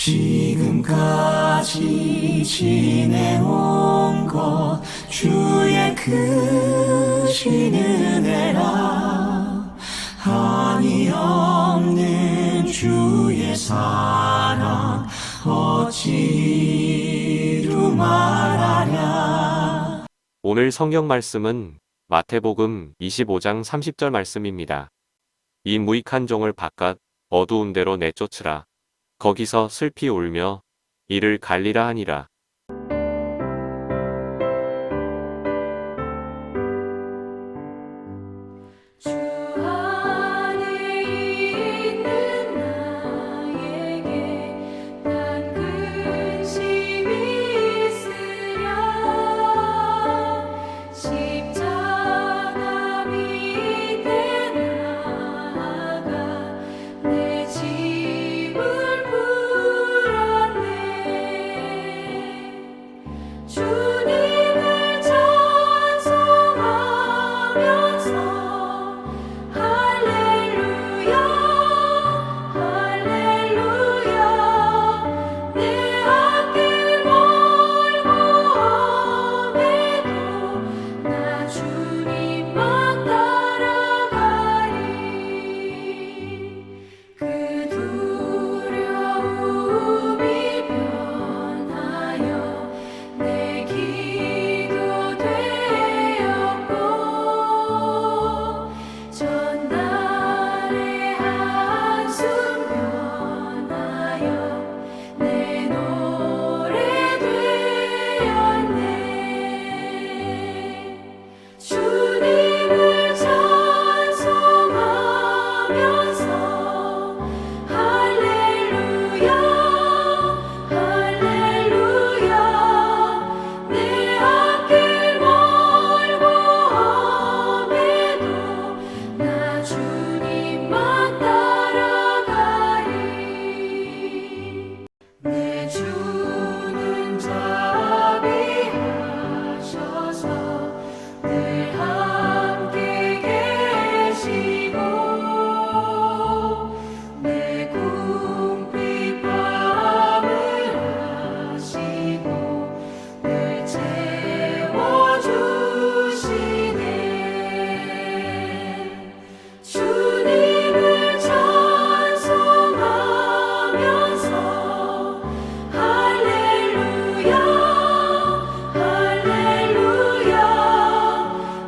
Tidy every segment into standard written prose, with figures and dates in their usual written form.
지금까지 지내온 것 주의 크신 은혜라. 한이 없는 주의 사랑 어찌 이루 말하랴. 오늘 성경 말씀은 마태복음 25장 30절 말씀입니다. 이 무익한 종을 바깥 어두운 데로 내쫓으라. 거기서 슬피 울며 이를 갈리라 하니라. 주 안에 있는 나에게 난 근심이 있으랴. 십자가 밑에 나아가 내 짐을 풀었네. 주님을 찬송하면서 할렐루야 할렐루야. 내 앞길 멀고 험해도 나 주님만 따라가리. 그 두려움이 변하여 내 기도 되었고, 전날의 한숨 변하여 내 노래 되었네. 주님을 찬송하면서 할렐루야 할렐루야. 내 앞길 멀고 험해도 나 주님만 따라가리. 내 주는 자비하셔서 늘 함께 계시고, 내 궁핍함을 아시고 늘 채워주시네. 주님을 찬송하면서 할렐루야 할렐루야.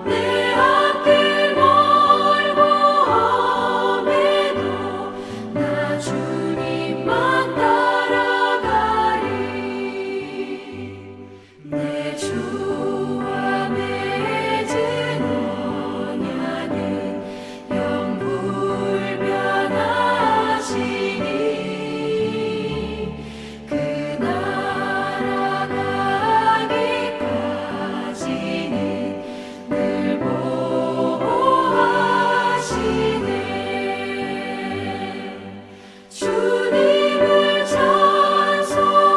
내 앞길 멀고 험해도 나 주님만 따라가리. 내 주와 맺은 언약은 영불변하시니, 그 나라 가기까지는 늘 보호하시네. 주님을 찬송하면서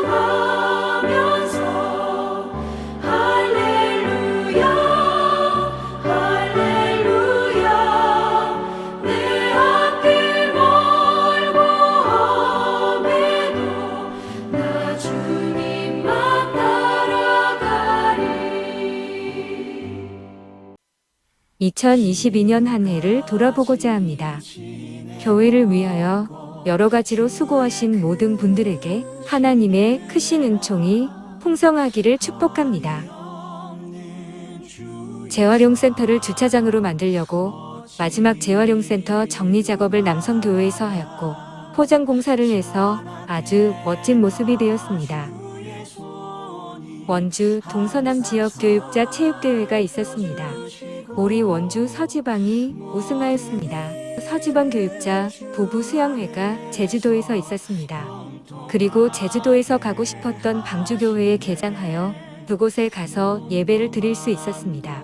할렐루야 할렐루야. 내 앞길 멀고 험해도 나 주님만 따라가리. 2022년 한 해를 돌아보고자 합니다. 교회를 위하여 여러 가지로 수고하신 모든 분들에게 하나님의 크신 은총이 풍성하기를 축복합니다. 재활용센터를 주차장으로 만들려고 마지막 재활용센터 정리 작업을 남성교회에서 하였고, 포장 공사를 해서 아주 멋진 모습이 되었습니다. 원주 동서남 지역 교육자 체육대회가 있었습니다. 우리 원주 서지방이 우승하였습니다. 서지방 교육자 부부 수영회가 제주도에서 있었습니다. 그리고 제주도에서 가고 싶었던 방주교회에 개장하여 그곳에 가서 예배를 드릴 수 있었습니다.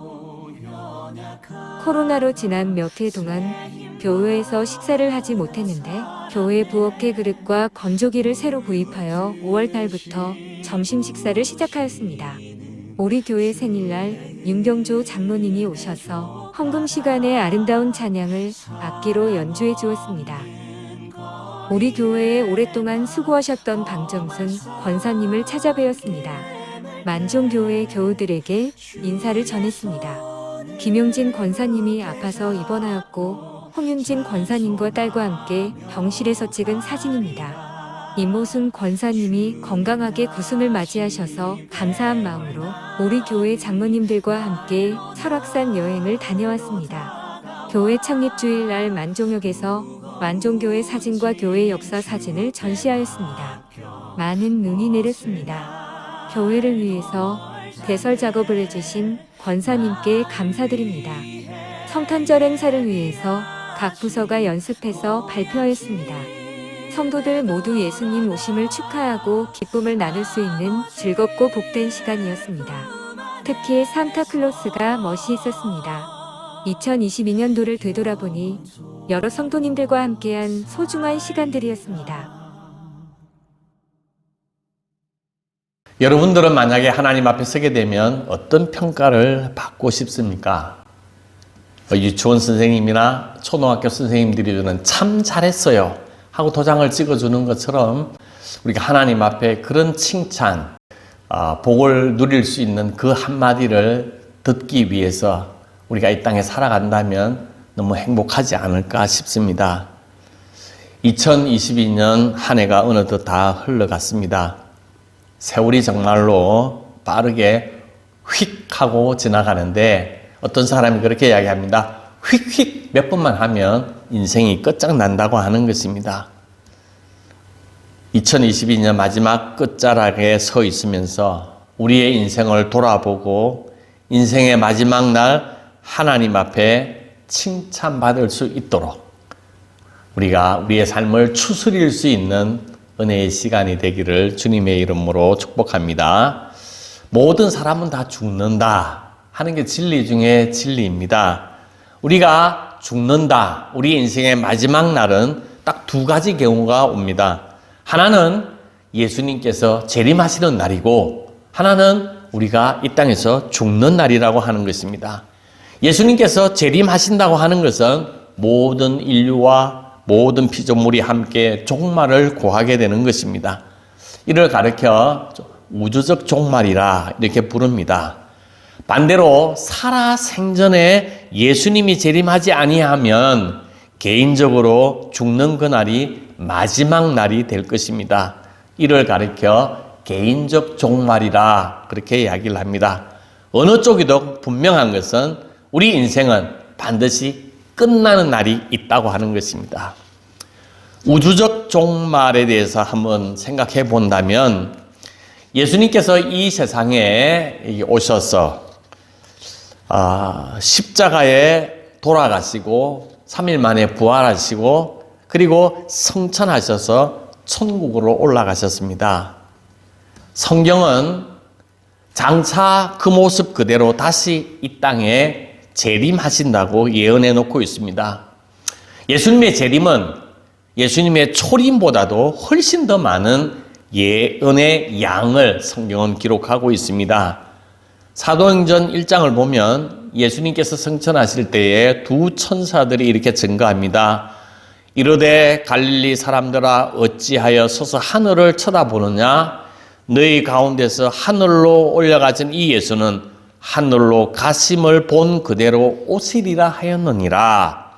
코로나로 지난 몇 해 동안 교회에서 식사를 하지 못했는데, 교회 부엌에 그릇과 건조기를 새로 구입하여 5월달부터 점심 식사를 시작하였습니다. 우리 교회 생일날 윤경조 장로님이 오셔서 헌금 시간에 아름다운 찬양을 악기로 연주해 주었습니다. 우리 교회에 오랫동안 수고하셨던 방정순 권사님을 찾아뵈었습니다. 만종교회 교우들에게 인사를 전했습니다. 김용진 권사님이 아파서 입원하였고 홍윤진 권사님과 딸과 함께 병실에서 찍은 사진입니다. 임모순 권사님이 건강하게 구순을 맞이하셔서 감사한 마음으로 우리 교회 장로님들과 함께 설악산 여행을 다녀왔습니다. 교회 창립 주일날 만종역에서 만종교회 사진과 교회 역사 사진을 전시하였습니다. 많은 눈이 내렸습니다. 교회를 위해서 대설 작업을 해주신 권사님께 감사드립니다. 성탄절 행사를 위해서 각 부서가 연습해서 발표하였습니다. 성도들 모두 예수님 오심을 축하하고 기쁨을 나눌 수 있는 즐겁고 복된 시간이었습니다. 특히 산타클로스가 멋이 있었습니다. 2022년도를 되돌아보니 여러 성도님들과 함께한 소중한 시간들이었습니다. 여러분들은 만약에 하나님 앞에 서게 되면 어떤 평가를 받고 싶습니까? 유치원 선생님이나 초등학교 선생님들이 주는 참 잘했어요 하고 도장을 찍어주는 것처럼 우리가 하나님 앞에 그런 칭찬, 복을 누릴 수 있는 그 한마디를 듣기 위해서 우리가 이 땅에 살아간다면 너무 행복하지 않을까 싶습니다. 2022년 한 해가 어느덧 다 흘러갔습니다. 세월이 정말로 빠르게 휙 하고 지나가는데 어떤 사람이 그렇게 이야기합니다. 휙휙 몇 번만 하면 인생이 끝장난다고 하는 것입니다. 2022년 마지막 끝자락에 서 있으면서 우리의 인생을 돌아보고 인생의 마지막 날 하나님 앞에 칭찬받을 수 있도록 우리가 우리의 삶을 추스릴 수 있는 은혜의 시간이 되기를 주님의 이름으로 축복합니다. 모든 사람은 다 죽는다 하는 게 진리 중에 진리입니다. 우리가 죽는다. 우리 인생의 마지막 날은 딱 두 가지 경우가 옵니다. 하나는 예수님께서 재림하시는 날이고 하나는 우리가 이 땅에서 죽는 날이라고 하는 것입니다. 예수님께서 재림하신다고 하는 것은 모든 인류와 모든 피조물이 함께 종말을 고하게 되는 것입니다. 이를 가르쳐 우주적 종말이라 이렇게 부릅니다. 반대로 살아 생전에 예수님이 재림하지 아니하면 개인적으로 죽는 그날이 마지막 날이 될 것입니다. 이를 가리켜 개인적 종말이라 그렇게 이야기를 합니다. 어느 쪽이든 분명한 것은 우리 인생은 반드시 끝나는 날이 있다고 하는 것입니다. 우주적 종말에 대해서 한번 생각해 본다면 예수님께서 이 세상에 오셔서 십자가에 돌아가시고 3일 만에 부활하시고 그리고 성천하셔서 천국으로 올라가셨습니다. 성경은 장차 그 모습 그대로 다시 이 땅에 재림하신다고 예언해 놓고 있습니다. 예수님의 재림은 예수님의 초림보다도 훨씬 더 많은 예언의 양을 성경은 기록하고 있습니다. 사도행전 1장을 보면 예수님께서 성천하실 때에 두 천사들이 이렇게 증거합니다. 이르되 갈릴리 사람들아 어찌하여 서서 하늘을 쳐다보느냐? 너희 가운데서 하늘로 올라가신 이 예수는 하늘로 가심을 본 그대로 오시리라 하였느니라.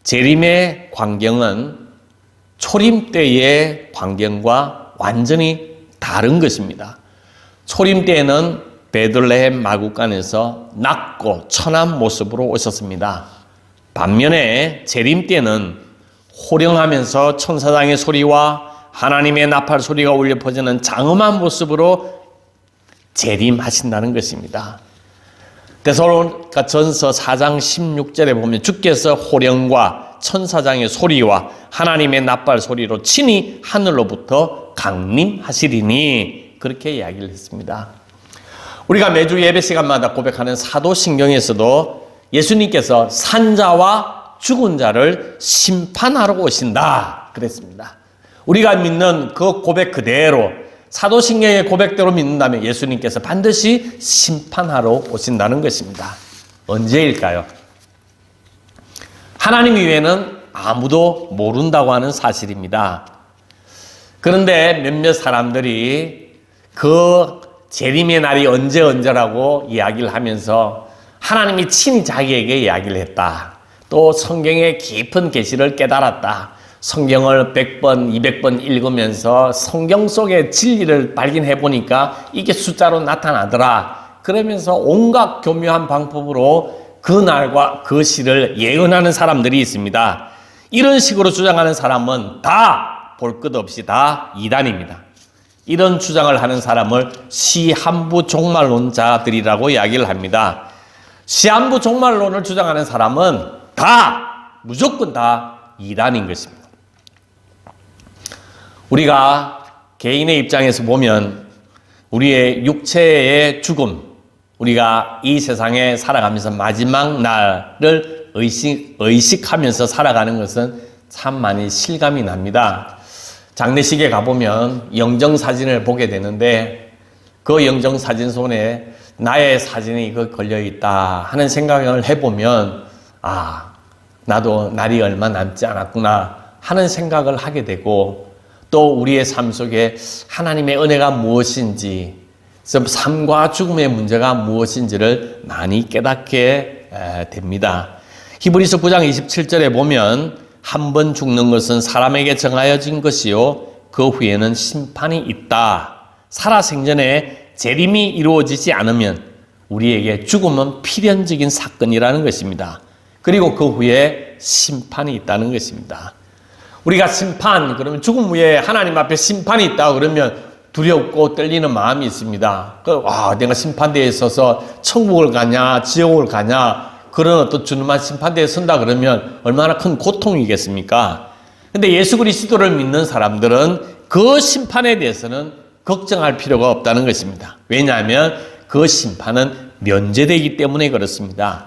재림의 광경은 초림 때의 광경과 완전히 다른 것입니다. 초림 때에는 베들레헴 마구간에서 낮고 천한 모습으로 오셨습니다. 반면에 재림 때는 호령하면서 천사장의 소리와 하나님의 나팔 소리가 울려 퍼지는 장엄한 모습으로 재림하신다는 것입니다. 데살로니가 전서 4장 16절에 보면 주께서 호령과 천사장의 소리와 하나님의 나팔 소리로 친히 하늘로부터 강림하시리니 그렇게 이야기를 했습니다. 우리가 매주 예배 시간마다 고백하는 사도신경에서도 예수님께서 산자와 죽은 자를 심판하러 오신다 그랬습니다. 우리가 믿는 그 고백 그대로 사도신경의 고백대로 믿는다면 예수님께서 반드시 심판하러 오신다는 것입니다. 언제일까요? 하나님 이외에는 아무도 모른다고 하는 사실입니다. 그런데 몇몇 사람들이 그 재림의 날이 언제라고 이야기를 하면서 하나님이 친히 자기에게 이야기를 했다. 또 성경의 깊은 계시를 깨달았다. 성경을 100번, 200번 읽으면서 성경 속의 진리를 발견해 보니까 이게 숫자로 나타나더라. 그러면서 온갖 교묘한 방법으로 그 날과 그 시를 예언하는 사람들이 있습니다. 이런 식으로 주장하는 사람은 다 볼 것 없이 다 이단입니다. 이런 주장을 하는 사람을 시한부 종말론자들이라고 이야기를 합니다. 시한부 종말론을 주장하는 사람은 무조건 다 이단인 것입니다. 우리가 개인의 입장에서 보면 우리의 육체의 죽음, 우리가 이 세상에 살아가면서 마지막 날을 의식하면서 살아가는 것은 참 많이 실감이 납니다. 장례식에 가보면 영정사진을 보게 되는데 그 영정사진 손에 나의 사진이 걸려있다 하는 생각을 해보면 나도 날이 얼마 남지 않았구나 하는 생각을 하게 되고 또 우리의 삶 속에 하나님의 은혜가 무엇인지 삶과 죽음의 문제가 무엇인지를 많이 깨닫게 됩니다. 히브리서 9장 27절에 보면 한 번 죽는 것은 사람에게 정하여진 것이요 그 후에는 심판이 있다. 살아생전에 재림이 이루어지지 않으면 우리에게 죽음은 필연적인 사건이라는 것입니다. 그리고 그 후에 심판이 있다는 것입니다. 우리가 심판, 그러면 죽음 후에 하나님 앞에 심판이 있다 그러면 두렵고 떨리는 마음이 있습니다. 내가 심판대에 서서 천국을 가냐 지옥을 가냐 그런 어떤 주님한 심판대에 선다 그러면 얼마나 큰 고통이겠습니까? 근데 예수 그리스도를 믿는 사람들은 그 심판에 대해서는 걱정할 필요가 없다는 것입니다. 왜냐하면 그 심판은 면제되기 때문에 그렇습니다.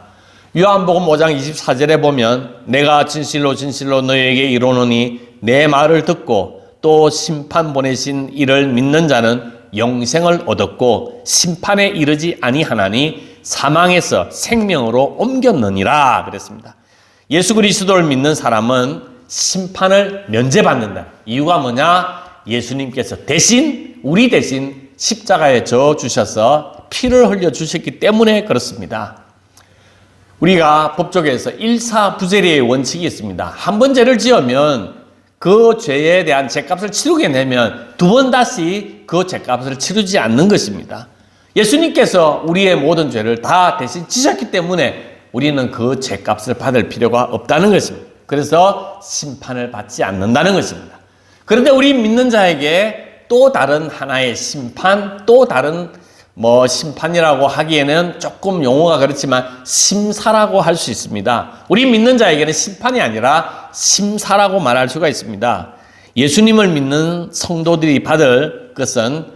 요한복음 5장 24절에 보면 내가 진실로 진실로 너희에게 이르노니 내 말을 듣고 또 심판 보내신 이를 믿는 자는 영생을 얻었고 심판에 이르지 아니하나니 사망에서 생명으로 옮겼느니라 그랬습니다. 예수 그리스도를 믿는 사람은 심판을 면제받는다. 이유가 뭐냐? 예수님께서 우리 대신 십자가에 져 주셔서 피를 흘려 주셨기 때문에 그렇습니다. 우리가 법조계에서 일사부재리의 원칙이 있습니다. 한 번 죄를 지으면 그 죄에 대한 죄값을 치르게 되면 두 번 다시 그 죄값을 치르지 않는 것입니다. 예수님께서 우리의 모든 죄를 다 대신 지셨기 때문에 우리는 그 죄값을 받을 필요가 없다는 것입니다. 그래서 심판을 받지 않는다는 것입니다. 그런데 우리 믿는 자에게 또 다른 하나의 심판, 또 다른 심판이라고 하기에는 조금 용어가 그렇지만 심사라고 할 수 있습니다. 우리 믿는 자에게는 심판이 아니라 심사라고 말할 수가 있습니다. 예수님을 믿는 성도들이 받을 것은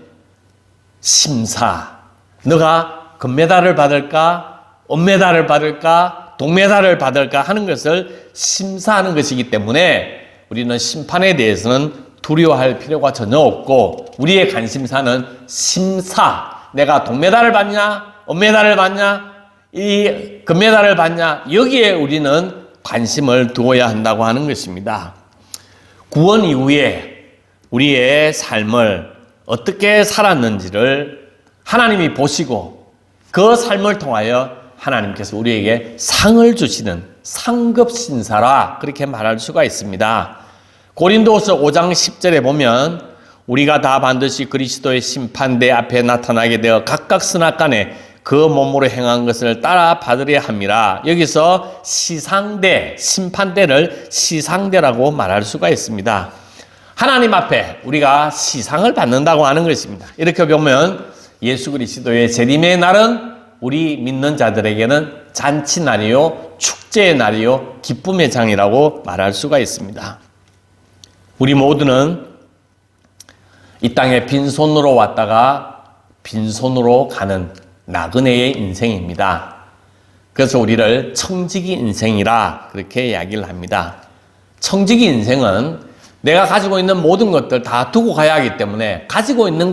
심사. 너가 금메달을 받을까? 은메달을 받을까? 동메달을 받을까? 하는 것을 심사하는 것이기 때문에 우리는 심판에 대해서는 두려워할 필요가 전혀 없고 우리의 관심사는 심사. 내가 동메달을 받냐? 은메달을 받냐? 이 금메달을 받냐? 여기에 우리는 관심을 두어야 한다고 하는 것입니다. 구원 이후에 우리의 삶을 어떻게 살았는지를 하나님이 보시고 그 삶을 통하여 하나님께서 우리에게 상을 주시는 상급신사라 그렇게 말할 수가 있습니다. 고린도후서 5장 10절에 보면 우리가 다 반드시 그리스도의 심판대 앞에 나타나게 되어 각각 선악간에 그 몸으로 행한 것을 따라 받으려 함이라. 여기서 시상대, 심판대를 시상대라고 말할 수가 있습니다. 하나님 앞에 우리가 시상을 받는다고 하는 것입니다. 이렇게 보면 예수 그리스도의 재림의 날은 우리 믿는 자들에게는 잔치날이요, 축제의 날이요, 기쁨의 장이라고 말할 수가 있습니다. 우리 모두는 이 땅에 빈손으로 왔다가 빈손으로 가는 나그네의 인생입니다. 그래서 우리를 청지기 인생이라 그렇게 이야기를 합니다. 청지기 인생은 내가 가지고 있는 모든 것들 다 두고 가야 하기 때문에 가지고 있는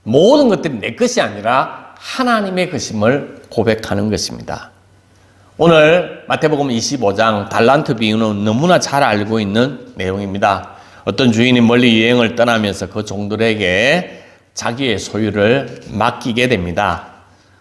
모든 것들이 내 것이 아니라 하나님의 것임을 고백하는 것입니다. 오늘 마태복음 25장 달란트 비유는 너무나 잘 알고 있는 내용입니다. 어떤 주인이 멀리 여행을 떠나면서 그 종들에게 자기의 소유를 맡기게 됩니다.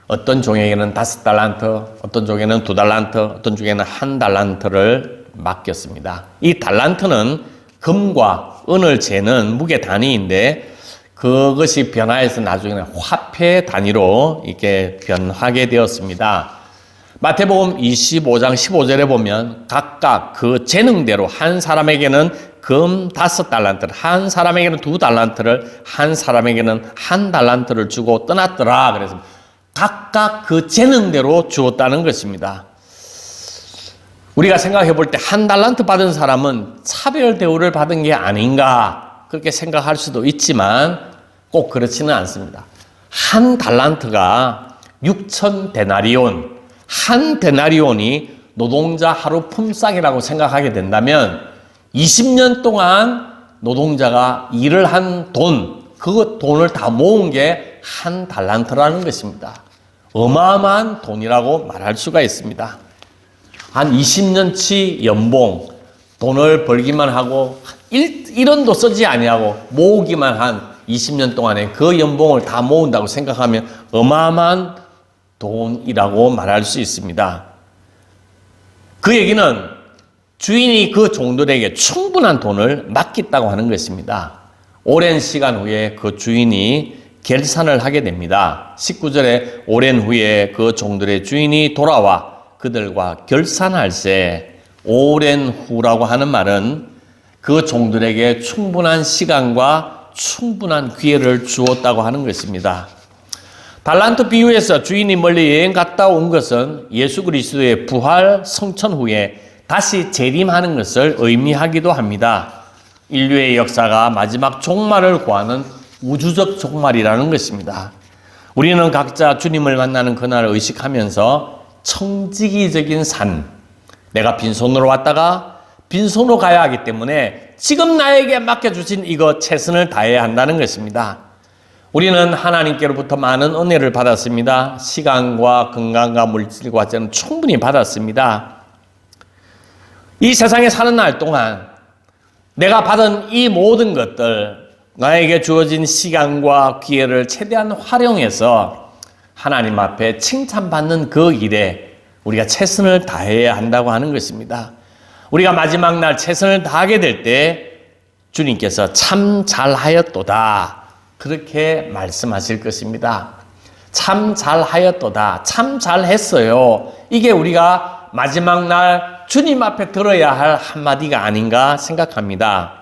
어떤 종에게는 5달란트, 어떤 종에는 2달란트, 어떤 종에는 1달란트를 맡겼습니다. 이 달란트는 금과 은을 재는 무게 단위인데 그것이 변화해서 나중에는 화폐 단위로 이렇게 변하게 되었습니다. 마태복음 25장 15절에 보면 각각 그 재능대로 한 사람에게는 금 5달란트를, 한 사람에게는 2달란트를, 한 사람에게는 1달란트를 주고 떠났더라. 그래서 각각 그 재능대로 주었다는 것입니다. 우리가 생각해 볼 때 1달란트 받은 사람은 차별 대우를 받은 게 아닌가 그렇게 생각할 수도 있지만 꼭 그렇지는 않습니다. 1달란트가 6,000데나리온, 1데나리온이 노동자 하루 품삯이라고 생각하게 된다면 20년 동안 노동자가 일을 한 돈, 그 돈을 다 모은 게 1달란트라는 것입니다. 어마어마한 돈이라고 말할 수가 있습니다. 한 20년치 연봉, 돈을 벌기만 하고 1원도 쓰지 아니하고 모으기만 한 20년 동안에 그 연봉을 다 모은다고 생각하면 어마어마한 돈이라고 말할 수 있습니다. 그 얘기는 주인이 그 종들에게 충분한 돈을 맡겼다고 하는 것입니다. 오랜 시간 후에 그 주인이 결산을 하게 됩니다. 19절에 오랜 후에 그 종들의 주인이 돌아와 그들과 결산할세. 오랜 후라고 하는 말은 그 종들에게 충분한 시간과 충분한 기회를 주었다고 하는 것입니다. 달란트 비유에서 주인이 멀리 여행 갔다 온 것은 예수 그리스도의 부활 성천 후에 다시 재림하는 것을 의미하기도 합니다. 인류의 역사가 마지막 종말을 구하는 우주적 종말이라는 것입니다. 우리는 각자 주님을 만나는 그날을 의식하면서 청지기적인 산, 내가 빈손으로 왔다가 빈손으로 가야 하기 때문에 지금 나에게 맡겨주신 이거 최선을 다해야 한다는 것입니다. 우리는 하나님께로부터 많은 은혜를 받았습니다. 시간과 건강과 물질과 저는 충분히 받았습니다. 이 세상에 사는 날 동안 내가 받은 이 모든 것들, 나에게 주어진 시간과 기회를 최대한 활용해서 하나님 앞에 칭찬받는 그 일에 우리가 최선을 다해야 한다고 하는 것입니다. 우리가 마지막 날 최선을 다하게 될 때 주님께서 참 잘하였도다 그렇게 말씀하실 것입니다. 참 잘하였도다, 참 잘했어요. 이게 우리가 마지막 날 주님 앞에 들어야 할 한마디가 아닌가 생각합니다.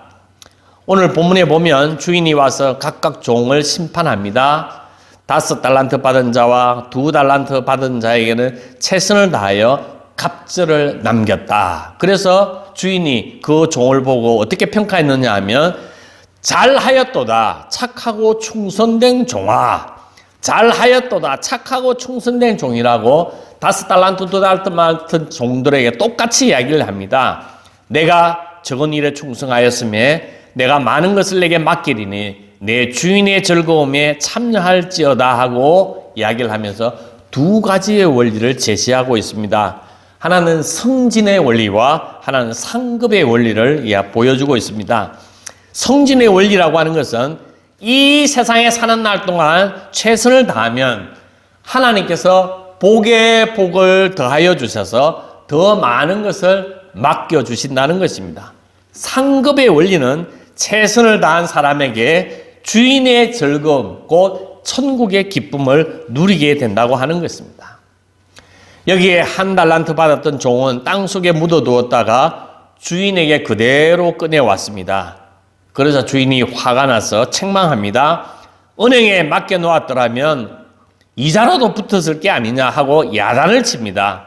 오늘 본문에 보면 주인이 와서 각각 종을 심판합니다. 5달란트 받은 자와 2달란트 받은 자에게는 최선을 다하여 갑절을 남겼다. 그래서 주인이 그 종을 보고 어떻게 평가했느냐 하면 잘하였도다, 착하고 충성된 종아. 잘하였도다, 착하고 충성된 종이라고 5달란트, 2달란트 받은 종들에게 똑같이 이야기를 합니다. 내가 적은 일에 충성하였음에 내가 많은 것을 내게 맡기리니 내 주인의 즐거움에 참여할지어다 하고 이야기를 하면서 두 가지의 원리를 제시하고 있습니다. 하나는 성진의 원리와 하나는 상급의 원리를 보여주고 있습니다. 성진의 원리라고 하는 것은 이 세상에 사는 날 동안 최선을 다하면 하나님께서 복에 복을 더하여 주셔서 더 많은 것을 맡겨주신다는 것입니다. 상급의 원리는 최선을 다한 사람에게 주인의 즐거움, 곧 천국의 기쁨을 누리게 된다고 하는 것입니다. 여기에 1달란트 받았던 종은 땅속에 묻어두었다가 주인에게 그대로 꺼내왔습니다. 그래서 주인이 화가 나서 책망합니다. 은행에 맡겨놓았더라면 이자라도 붙었을 게 아니냐 하고 야단을 칩니다.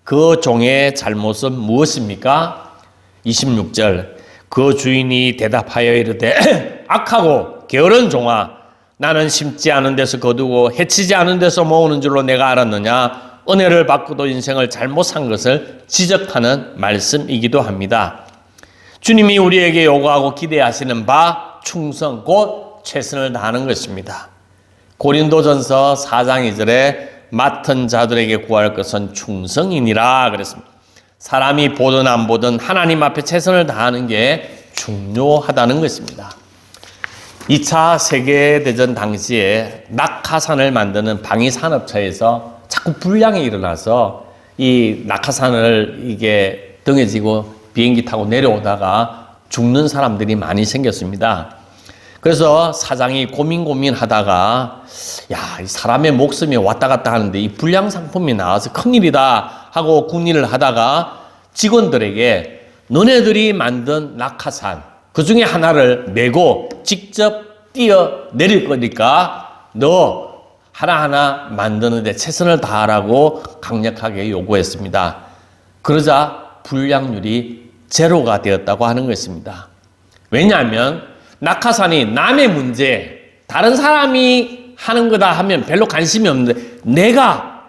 그 종의 잘못은 무엇입니까? 26절, 그 주인이 대답하여 이르되 악하고 게으른 종아, 나는 심지 않은 데서 거두고 해치지 않은 데서 모으는 줄로 내가 알았느냐. 은혜를 받고도 인생을 잘못 산 것을 지적하는 말씀이기도 합니다. 주님이 우리에게 요구하고 기대하시는 바 충성, 곧 최선을 다하는 것입니다. 고린도전서 4장 2절에 맡은 자들에게 구할 것은 충성이니라 그랬습니다. 사람이 보든 안 보든 하나님 앞에 최선을 다하는 게 중요하다는 것입니다. 2차 세계대전 당시에 낙하산을 만드는 방위산업체에서 자꾸 불량이 일어나서 이 낙하산을 이게 등에 지고 비행기 타고 내려오다가 죽는 사람들이 많이 생겼습니다. 그래서 사장이 고민하다가 야, 이 사람의 목숨이 왔다 갔다 하는데 이 불량 상품이 나와서 큰일이다 하고 궁리를 하다가 직원들에게 너네들이 만든 낙하산 그 중에 하나를 메고 직접 뛰어 내릴 거니까 너 하나하나 만드는데 최선을 다하라고 강력하게 요구했습니다. 그러자 불량률이 제로가 되었다고 하는 것입니다. 왜냐하면 낙하산이 남의 문제, 다른 사람이 하는 거다 하면 별로 관심이 없는데 내가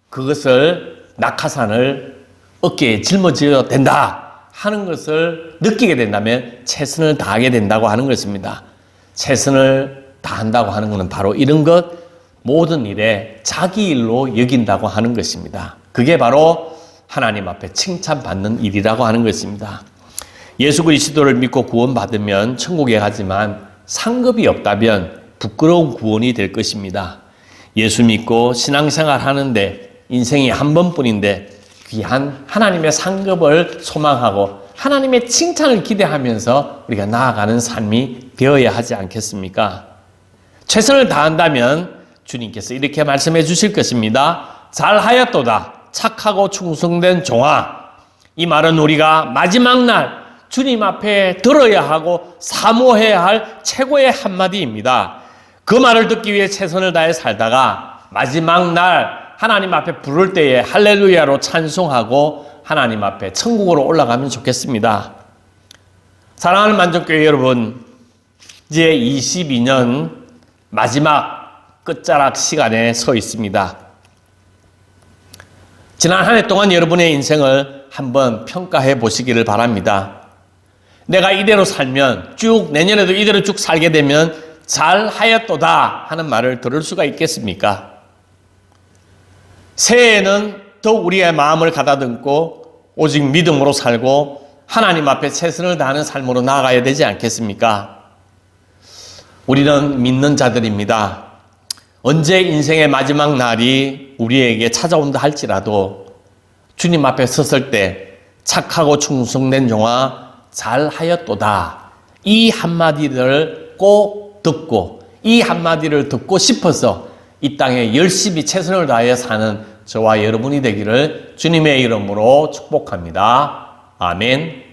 그것을 낙하산을 어깨에 짊어져야 된다 하는 것을 느끼게 된다면 최선을 다하게 된다고 하는 것입니다. 최선을 다한다고 하는 것은 바로 이런 것, 모든 일에 자기 일로 여긴다고 하는 것입니다. 그게 바로 하나님 앞에 칭찬받는 일이라고 하는 것입니다. 예수 그리스도를 믿고 구원받으면 천국에 가지만 상급이 없다면 부끄러운 구원이 될 것입니다. 예수 믿고 신앙생활 하는데 인생이 한 번뿐인데 귀한 하나님의 상급을 소망하고 하나님의 칭찬을 기대하면서 우리가 나아가는 삶이 되어야 하지 않겠습니까? 최선을 다한다면 주님께서 이렇게 말씀해 주실 것입니다. 잘하였도다. 착하고 충성된 종아. 이 말은 우리가 마지막 날 주님 앞에 들어야 하고 사모해야 할 최고의 한마디입니다. 그 말을 듣기 위해 최선을 다해 살다가 마지막 날 하나님 앞에 부를 때에 할렐루야로 찬송하고 하나님 앞에 천국으로 올라가면 좋겠습니다. 사랑하는 만족교회 여러분, 이제 22년 마지막 끝자락 시간에 서 있습니다. 지난 한 해 동안 여러분의 인생을 한번 평가해 보시기를 바랍니다. 내가 이대로 살면 쭉 내년에도 이대로 쭉 살게 되면 잘하였도다 하는 말을 들을 수가 있겠습니까? 새해에는 더욱 우리의 마음을 가다듬고 오직 믿음으로 살고 하나님 앞에 최선을 다하는 삶으로 나아가야 되지 않겠습니까? 우리는 믿는 자들입니다. 언제 인생의 마지막 날이 우리에게 찾아온다 할지라도 주님 앞에 섰을 때 착하고 충성된 종아 잘하였도다. 이 한마디를 꼭 듣고 이 한마디를 듣고 싶어서 이 땅에 열심히 최선을 다해 사는 저와 여러분이 되기를 주님의 이름으로 축복합니다. 아멘.